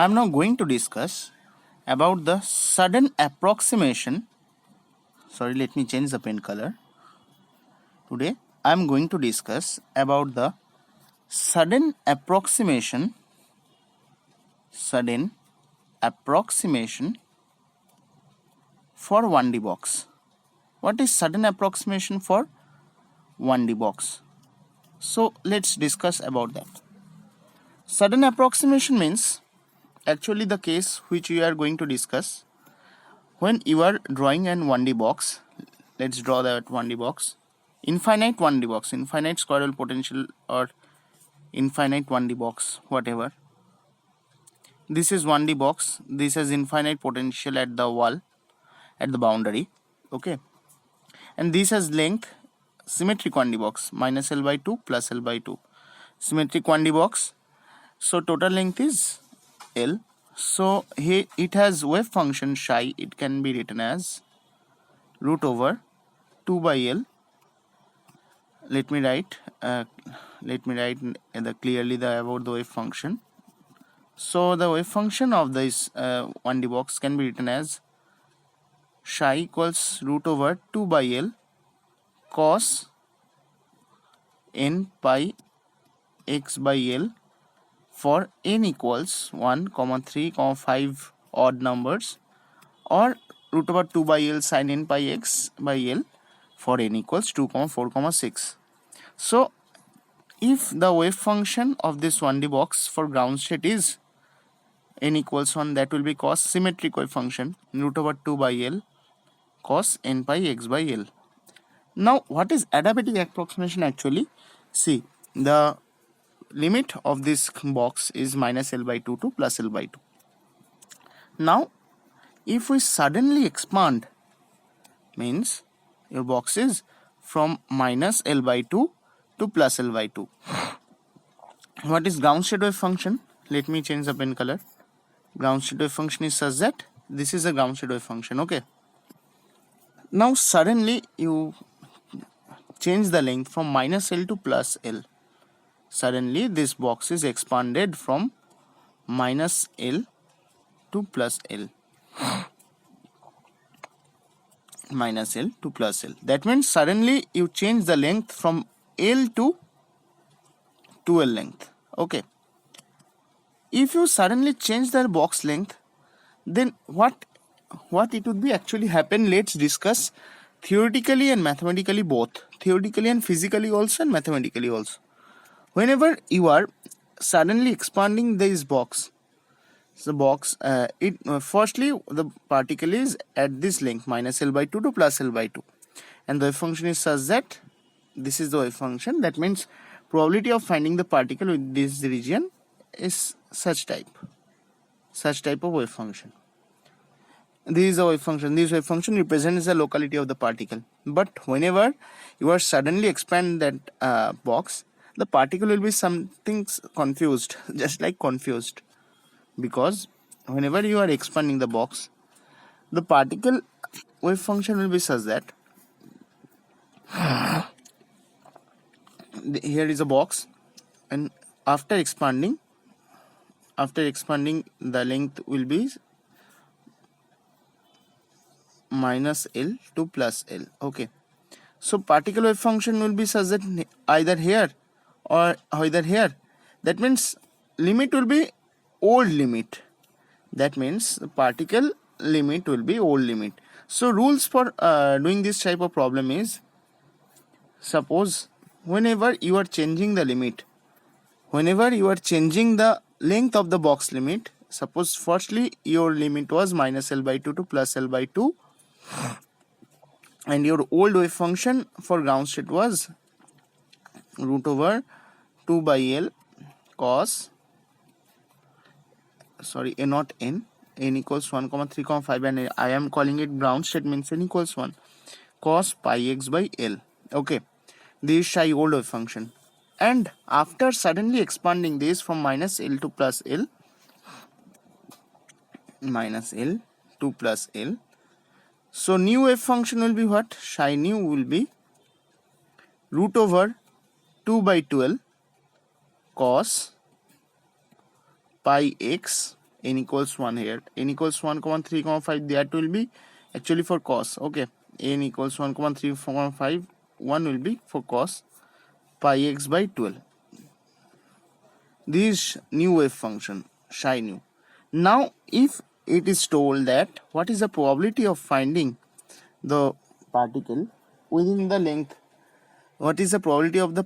I'm now going to discuss about the sudden approximation. Sorry, let me change the pen color. Today, I'm going to discuss about the sudden approximation for 1D box. What is sudden approximation for 1D box? So let's discuss about that. Sudden approximation means actually the case which we are going to discuss when you are drawing an 1D box. Let's draw that 1D box. Infinite 1D box, infinite squirrel potential or infinite 1D box, whatever. This is 1D box. This has infinite potential at the wall, at the boundary. Okay. And this has length, symmetric 1D box, minus L by 2 plus L by 2. Symmetric 1D box. So total length is L. So here it has wave function psi. It can be written as root over 2 by L. Let me write clearly about the wave function. So the wave function of this 1D box can be written as psi equals root over 2 by L cos n pi x by L for n equals 1, 3, 5 odd numbers, or root over 2 by L sin n pi x by L for n equals 2, 4, 6. So if the wave function of this 1D box for ground state is n equals 1, that will be cos symmetric wave function root over 2 by L cos n pi x by L. Now what is adiabatic approximation actually? See, the limit of this box is minus L by 2 to plus L by 2. Now if we suddenly expand, means your box is from minus L by 2 to plus L by 2. What is ground state wave function? Let me change the pen color. Ground state wave function is such that this is a ground state wave function. Okay. Now suddenly you change the length from minus L to plus L. Suddenly this box is expanded from minus L to plus L. Minus L to plus L. That means suddenly you change the length from L to 2L length. Okay. If you suddenly change the box length, then what it would be actually happen? Let's discuss theoretically and mathematically both. Theoretically and physically also, and mathematically also. Whenever you are suddenly expanding this box, firstly the particle is at this length minus L by 2 to plus L by 2, and the wave function is such that this is the wave function. That means probability of finding the particle with this region is such type of wave function. This is a wave function. This wave function represents the locality of the particle. But whenever you are suddenly expand that box, the particle will be something confused, just like confused, because whenever you are expanding the box, the particle wave function will be such that here is a box, and after expanding the length will be minus L to plus L. Okay. So particle wave function will be such that either here or either here. That means limit will be old limit. That means the particle limit will be old limit. So rules for doing this type of problem is, suppose whenever you are changing the limit, whenever you are changing the length of the box limit, suppose firstly your limit was minus L by 2 to plus L by 2, and your old wave function for ground state was root over 2 by L cos, a not n equals 1, 3, 5, and I am calling it ground state, means n equals 1, cos pi x by L. Okay, this is psi old wave function. And after suddenly expanding this from minus L to plus L, so new wave function will be what? Psi new will be root over 2 by 12 cos pi x n equals 1 here, n equals 1 comma 3 comma 5, that will be actually for cos. Okay, n equals 1 comma 3 comma 5, 1 will be for cos pi x by 12. This new wave function psi nu. Now if it is told that what is the probability of finding the particle within the length, what is the probability of the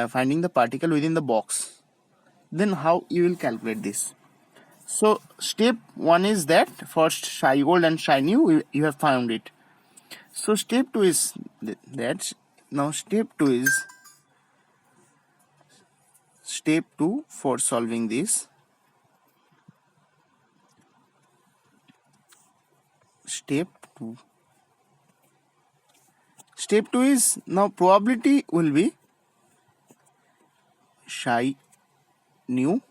finding the particle within the box, then how you will calculate this? So step 1 is that first psi old and psi new you have found it. So step 2 is that now step 2 for solving this. Step 2 is now probability will be psi new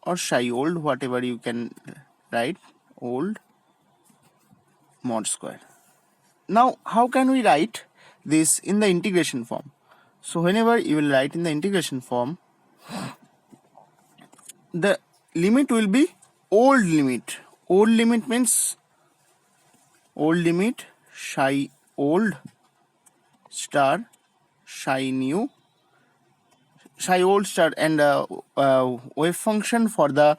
or psi old, whatever you can write, old mod square. Now how can we write this in the integration form? So whenever you will write in the integration form, the limit will be old limit. Old limit means old limit psi old star psi new psi old star, and wave function for the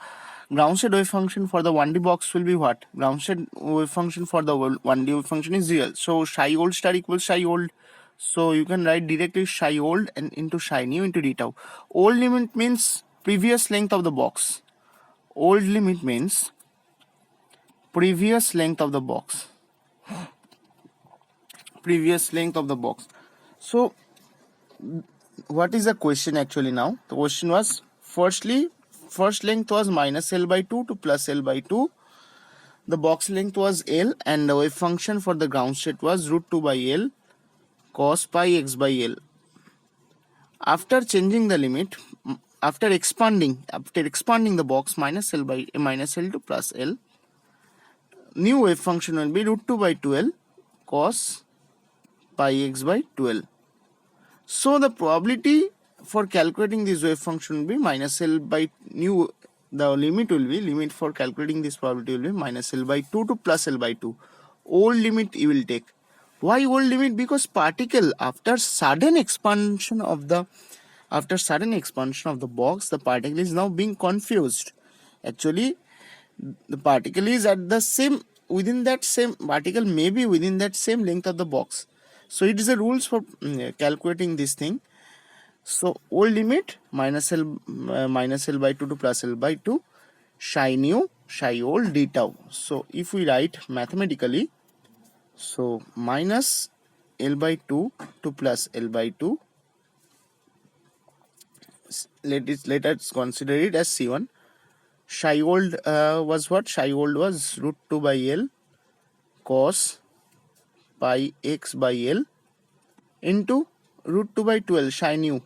ground state wave function for the 1D box will be what? Ground state wave function for the 1D wave function is real. So psi old star equals psi old. So you can write directly psi old and into psi new into d tau. Old limit means previous length of the box. Old limit means previous length of the box. Previous length of the box. So what is the question actually now? The question was first length was minus L by 2 to plus L by 2. The box length was L and the wave function for the ground state was root 2 by L cos pi x by L. After changing the limit, after expanding the box minus L to plus L, new wave function will be root 2 by 12 cos pi x by 12. So the probability for calculating this wave function will be minus L by new, the limit for calculating this probability will be minus L by 2 to plus L by 2. Old limit you will take. Why old limit? Because particle after sudden expansion of the box, the particle is now being confused. Actually the particle is at the same, within that same particle may be within that same length of the box. So it is the rules for calculating this thing. So old limit minus L by 2 to plus L by 2 psi new psi old d tau. So if we write mathematically, so minus L by 2 to plus L by 2, let us consider it as C1. Psi old was what? Psi old was root 2 by L cos pi x by L into root 2 by 12 psi new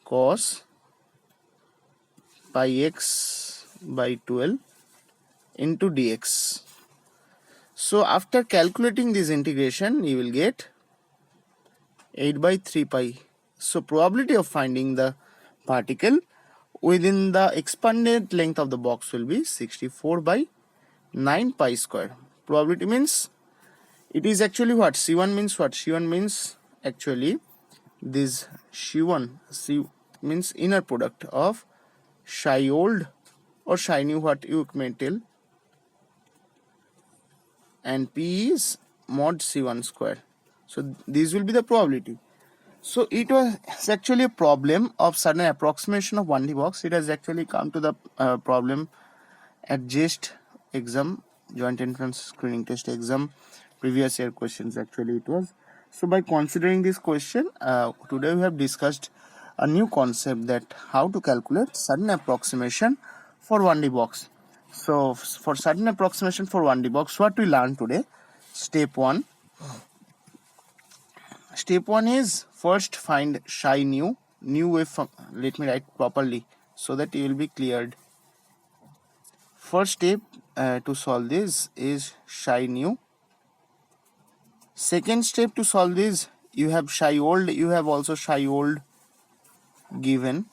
cos pi x by 12 into dx. So after calculating this integration, you will get 8 by 3 pi. So probability of finding the particle within the expanded length of the box will be 64 by 9 pi square. Probability means it is actually what? C1 means what? C1 means actually this C1 means inner product of psi old or psi new, what you may tell, and P is mod C1 square. So this will be the probability. So it was actually a problem of sudden approximation of 1D box. It has actually come to the problem at JEST exam, joint entrance screening test exam, previous year questions actually it was. So by considering this question, today we have discussed a new concept, that how to calculate sudden approximation for 1D box. So for sudden approximation for 1D box, what we learned today? Step 1 is first find psi new wave let me write properly so that you will be cleared. First step to solve this is psi new. Second step to solve this, you have psi old, you have also psi old given.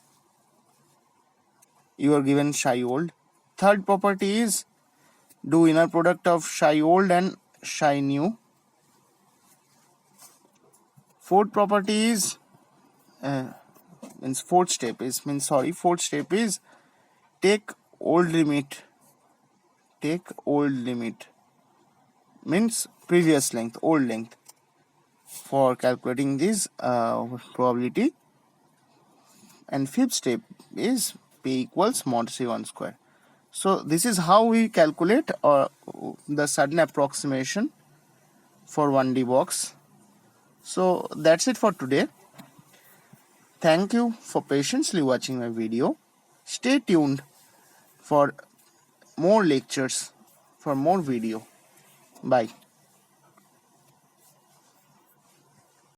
You are given psi old. Third property is do inner product of psi old and psi new. Fourth property is fourth step is take old limit. Take old limit means previous length, old length, for calculating this probability. And fifth step is P equals mod C1 square. So this is how we calculate the sudden approximation for 1D box. So that's it for today. Thank you for patiently watching my video. Stay tuned for more lectures, for more video. Bye.